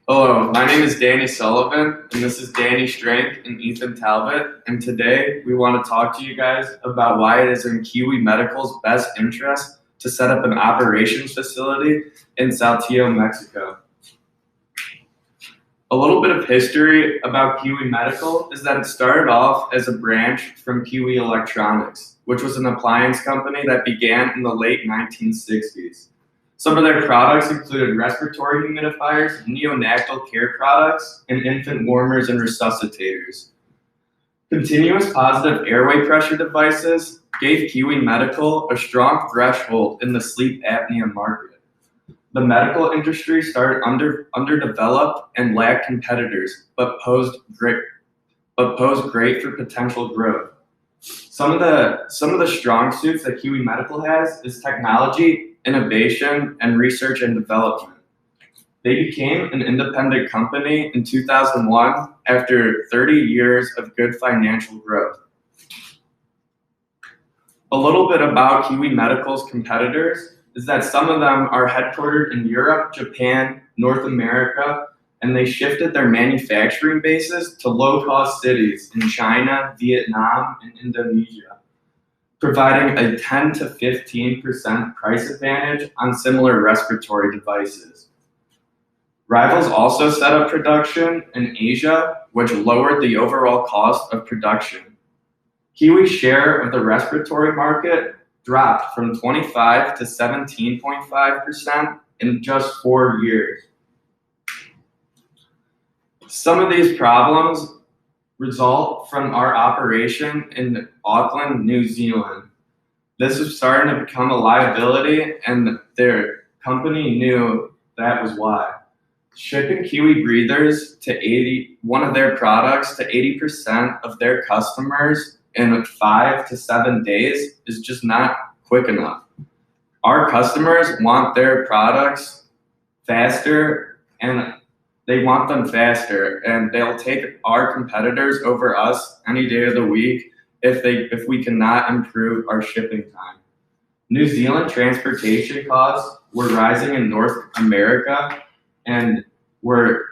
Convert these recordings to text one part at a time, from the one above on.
Hello, my name is Danny Sullivan, and this is Danny Strenk and Ethan Talbot. And today we want to talk to you guys about why it is in Kiwi Medical's best interest to set up an operations facility in Saltillo, Mexico. A little bit of history about Kiwi Medical is that it started off as a branch from Kiwi Electronics, which was an appliance company that began in the late 1960s. Some of their products included respiratory humidifiers, neonatal care products, and infant warmers and resuscitators. Continuous positive airway pressure devices gave Kiwi Medical a strong threshold in the sleep apnea market. The medical industry started underdeveloped and lacked competitors, but posed great for potential growth. Some of the strong suits that Kiwi Medical has is technology, innovation, and research and development. They became an independent company in 2001 after 30 years of good financial growth. A little bit about Kiwi Medical's competitors is that some of them are headquartered in Europe, Japan, North America, and they shifted their manufacturing bases to low-cost cities in China, Vietnam, and Indonesia, providing a 10 to 15% price advantage on similar respiratory devices. Rivals also set up production in Asia, which lowered the overall cost of production. Kiwi's share of the respiratory market dropped from 25 to 17.5% in just 4 years. Some of these problems result from our operation in Auckland, New Zealand. This is starting to become a liability, and their company knew that was why. Shipping Kiwi breathers to one of their products to 80% of their customers in 5 to 7 days is just not quick enough. Our customers want their products faster, and they want them faster, and they'll take our competitors over us any day of the week if we cannot improve our shipping time. New Zealand transportation costs were rising in North America, and were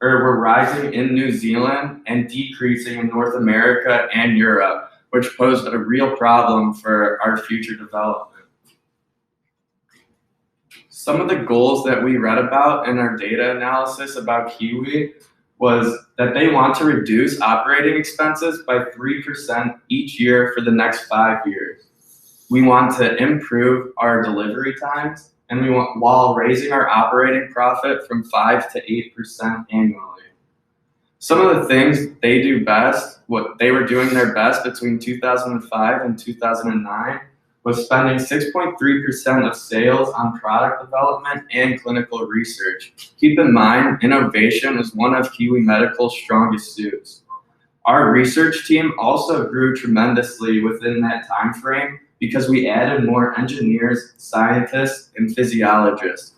rising in New Zealand and decreasing in North America and Europe, which posed a real problem for our future development. Some of the goals that we read about in our data analysis about Kiwi was that they want to reduce operating expenses by 3% each year for the next 5 years. We want to improve our delivery times, and we want, while raising our operating profit from 5 to 8% annually. Some of the things they do best, what they were doing their best between 2005 and 2009, was spending 6.3% of sales on product development and clinical research. Keep in mind, innovation is one of Kiwi Medical's strongest suits. Our research team also grew tremendously within that time frame because we added more engineers, scientists, and physiologists.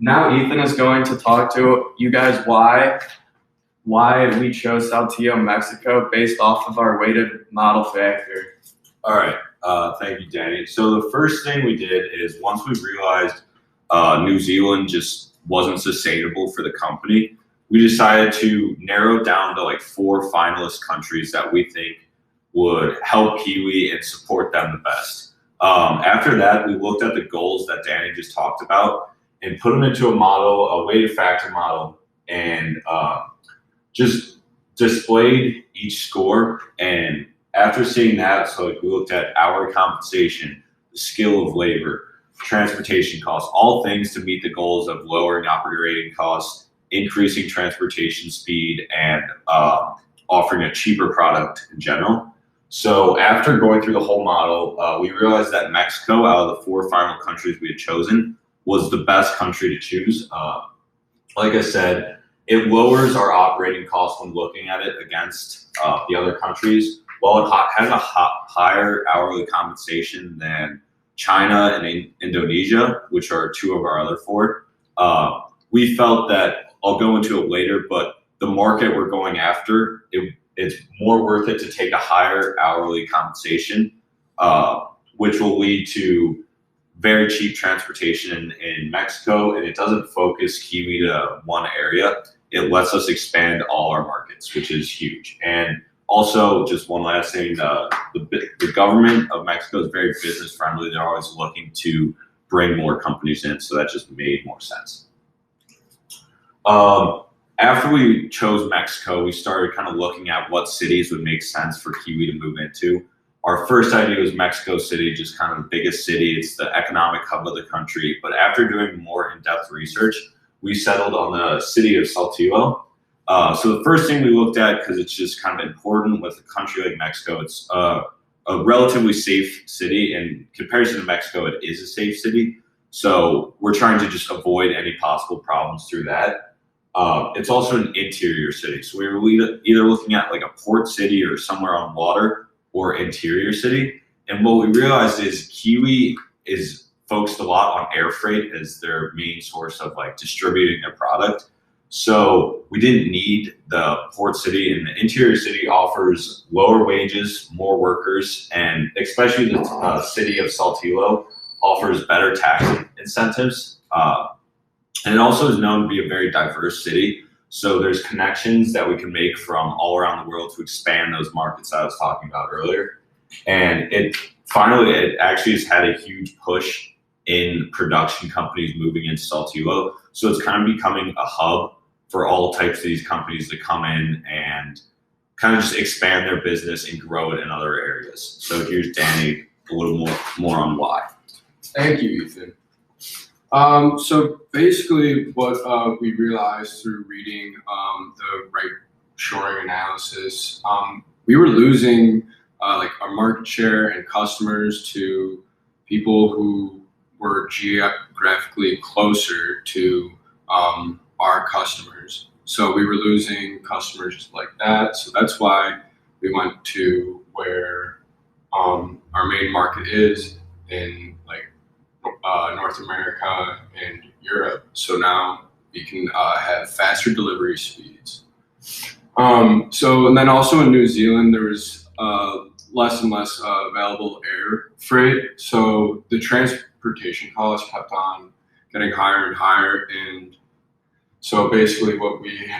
Now Ethan is going to talk to you guys why we chose Saltillo, Mexico based off of our weighted model factor. All right. Thank you, Danny. So the first thing we did is once we realized New Zealand just wasn't sustainable for the company, we decided to narrow down to like 4 finalist countries that we think would help Kiwi and support them the best. After that, we looked at the goals that Danny just talked about and put them into a model, a weighted factor model, and just displayed each score. And after seeing that, so like we looked at hourly compensation, the skill of labor, transportation costs, all things to meet the goals of lowering operating costs, increasing transportation speed, and offering a cheaper product in general. So after going through the whole model, we realized that Mexico, out of the 4 final countries we had chosen, was the best country to choose. Like I said, it lowers our operating costs when looking at it against the other countries. While it has a higher hourly compensation than China and Indonesia, which are 2 of our other 4, we felt that, I'll go into it later, but the market we're going after, it's more worth it to take a higher hourly compensation, which will lead to very cheap transportation in Mexico, and it doesn't focus Kiwi to one area. It lets us expand all our markets, which is huge. And also, just one last thing, the government of Mexico is very business friendly. They're always looking to bring more companies in, so that just made more sense. After we chose Mexico, we started kind of looking at what cities would make sense for Kiwi to move into. Our first idea was Mexico City, just kind of the biggest city. It's the economic hub of the country. But after doing more in-depth research, we settled on the city of Saltillo. So the first thing we looked at, because it's just kind of important with a country like Mexico, it's a relatively safe city. In comparison to Mexico, it is a safe city. So we're trying to just avoid any possible problems through that. It's also an interior city. So we were either looking at like a port city or somewhere on water or interior city. And what we realized is Kiwi is focused a lot on air freight as their main source of like distributing their product. So we didn't need the port city, and the interior city offers lower wages, more workers, and especially the city of Saltillo offers better tax incentives. And it also is known to be a very diverse city. So there's connections that we can make from all around the world to expand those markets I was talking about earlier. And it actually has had a huge push in production companies moving into Saltillo. So it's kind of becoming a hub for all types of these companies to come in and kind of just expand their business and grow it in other areas. So here's Danny, a little more on why. Thank you, Ethan. So basically what we realized through reading the right shoring analysis, we were losing like our market share and customers to people who were geographically closer to our customers. So we were losing customers like that. So that's why we went to where our main market is in like North America and Europe. So now we can have faster delivery speeds. And then also in New Zealand, there was less and less available air freight. So the transportation costs kept on getting higher and higher. And so basically what we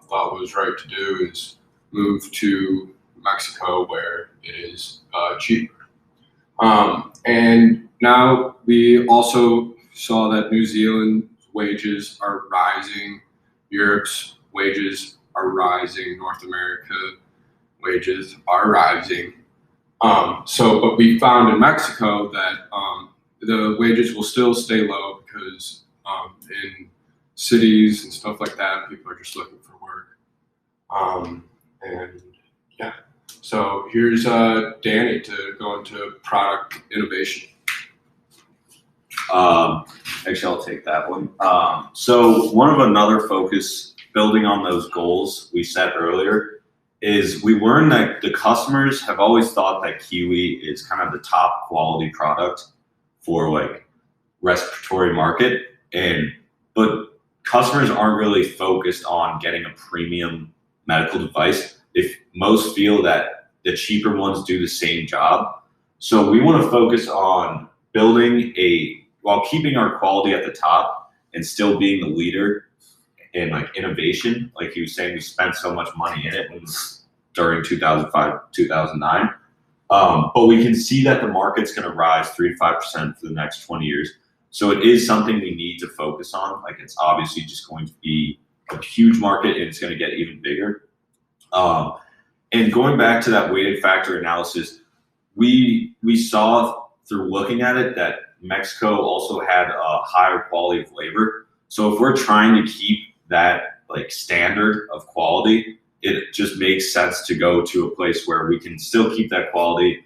thought was right to do is move to Mexico where it is cheaper. And now we also saw that New Zealand's wages are rising, Europe's wages are rising, North America wages are rising. But we found in Mexico that the wages will still stay low because in cities and stuff like that, people are just looking for work. And yeah, so here's Danny to go into product innovation. Actually, I'll take that one. So another focus, building on those goals we set earlier, is we learned that the customers have always thought that Kiwi is kind of the top quality product for like respiratory market, but customers aren't really focused on getting a premium medical device. If most feel that the cheaper ones do the same job. So we want to focus on building while keeping our quality at the top and still being the leader in like innovation. Like he was saying, we spent so much money in it during 2005, 2009. But we can see that the market's going to rise 3 to 5% for the next 20 years. So it is something we need to focus on. Like it's obviously just going to be a huge market and it's going to get even bigger. And going back to that weighted factor analysis, we saw through looking at it that Mexico also had a higher quality of labor. So if we're trying to keep that like standard of quality, it just makes sense to go to a place where we can still keep that quality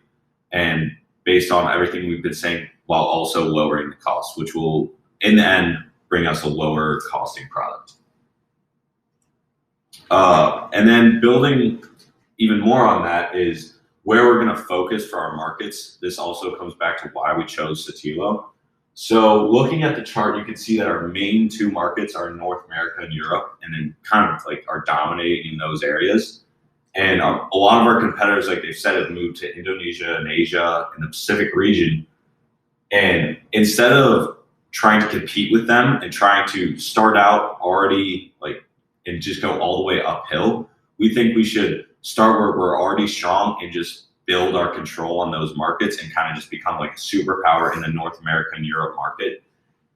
and based on everything we've been saying, while also lowering the cost, which will in the end bring us a lower costing product. And then building even more on that is where we're going to focus for our markets. This also comes back to why we chose Saltillo. So looking at the chart, you can see that our main two markets are North America and Europe, and then kind of like are dominating in those areas. And a lot of our competitors, like they've said, have moved to Indonesia and Asia and the Pacific region. And instead of trying to compete with them and trying to start out already and just go all the way uphill, we think we should start where we're already strong and just build our control on those markets and kind of just become like a superpower in the North America and Europe market.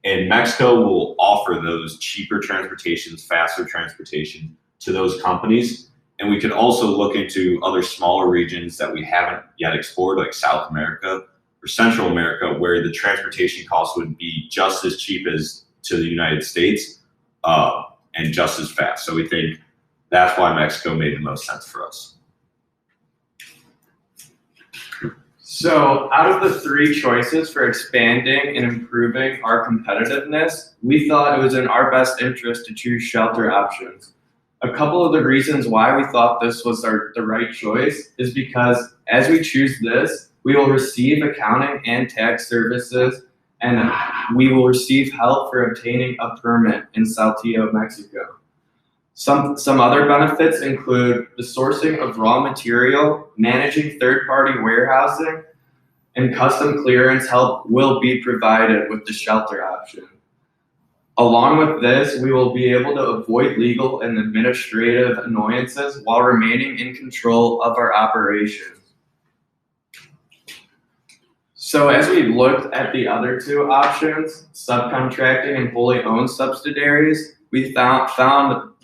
And Mexico will offer those cheaper transportations, faster transportation to those companies. And we could also look into other smaller regions that we haven't yet explored, like South America or Central America, where the transportation costs would be just as cheap as to the United States and just as fast. So we think that's why Mexico made the most sense for us. So out of the three choices for expanding and improving our competitiveness, we thought it was in our best interest to choose shelter options. A couple of the reasons why we thought this was the right choice is because as we choose this, we will receive accounting and tax services, and we will receive help for obtaining a permit in Saltillo, Mexico. Some other benefits include the sourcing of raw material, managing third-party warehousing, and custom clearance help will be provided with the shelter option. Along with this, we will be able to avoid legal and administrative annoyances while remaining in control of our operations. So as we looked at the other two options, subcontracting and wholly owned subsidiaries, we found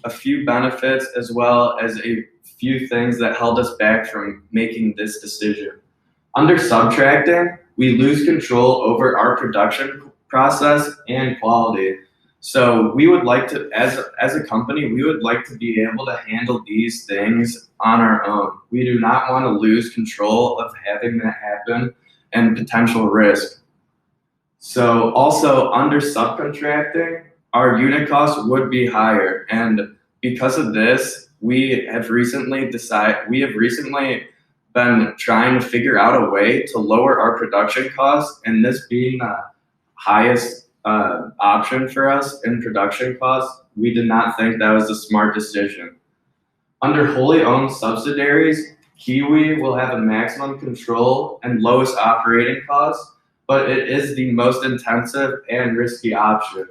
a few benefits as well as a few things that held us back from making this decision. Under subtracting, we lose control over our production process and quality. So we would like to, as a company, we would like to be able to handle these things on our own. We do not want to lose control of having that happen and potential risk. So also under subcontracting, our unit costs would be higher, and because of this, we have recently been trying to figure out a way to lower our production costs, and this being the highest option for us in production costs, we did not think that was a smart decision. Under wholly owned subsidiaries, Kiwi will have a maximum control and lowest operating costs, but it is the most intensive and risky option.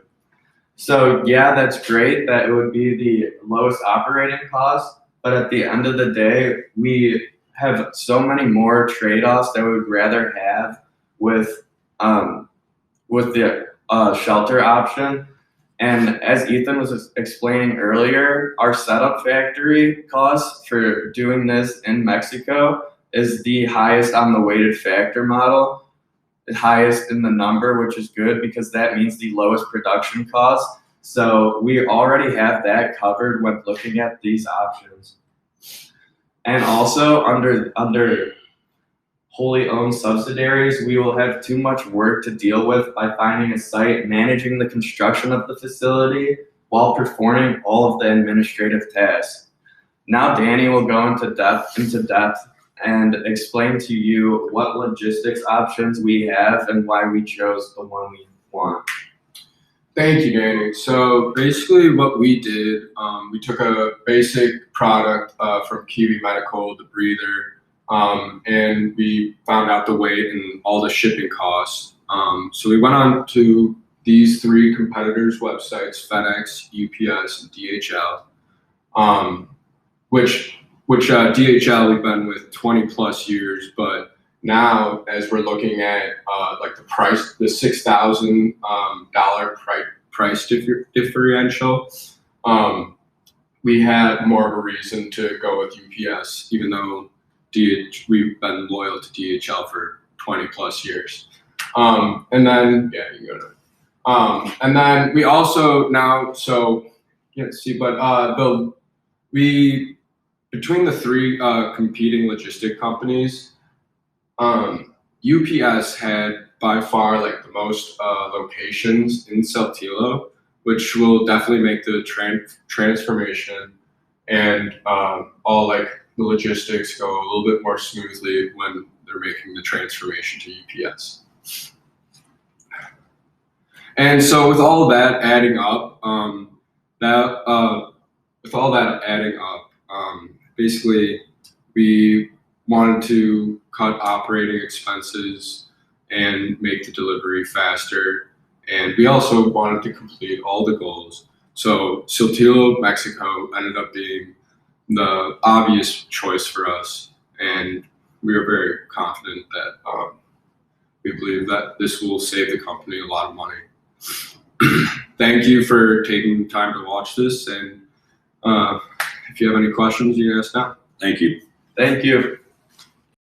So yeah, that's great that it would be the lowest operating cost, but at the end of the day, we have so many more trade-offs that we would rather have with the shelter option. And as Ethan was explaining earlier, our setup factory costs for doing this in Mexico is the highest on the weighted factor model, the highest in the number, which is good because that means the lowest production cost. So we already have that covered when looking at these options. And also under wholly owned subsidiaries, we will have too much work to deal with by finding a site, managing the construction of the facility, while performing all of the administrative tasks. Now Danny will go into depth and explain to you what logistics options we have and why we chose the one we want. Thank you, Danny. So basically what we did, we took a basic product from Kiwi Medical, the breather, and we found out the weight and all the shipping costs. So we went on to these three competitors' websites, FedEx, UPS, and DHL, which DHL we've been with 20 plus years, but now as we're looking at like the price, the $6,000 price differential, we had more of a reason to go with UPS, even though we've been loyal to DHL for 20 plus years. And then, yeah, you go to, and then we also now, so you can't see, but between the three competing logistic companies, UPS had by far like the most locations in Saltillo, which will definitely make the transformation and all like the logistics go a little bit more smoothly when they're making the transformation to UPS. And so with all of that adding up, basically we wanted to cut operating expenses and make the delivery faster. And we also wanted to complete all the goals. So Saltillo, Mexico ended up being the obvious choice for us. And we are very confident that we believe that this will save the company a lot of money. Thank you for taking time to watch this. And if you have any questions, you can ask now. Thank you. Thank you.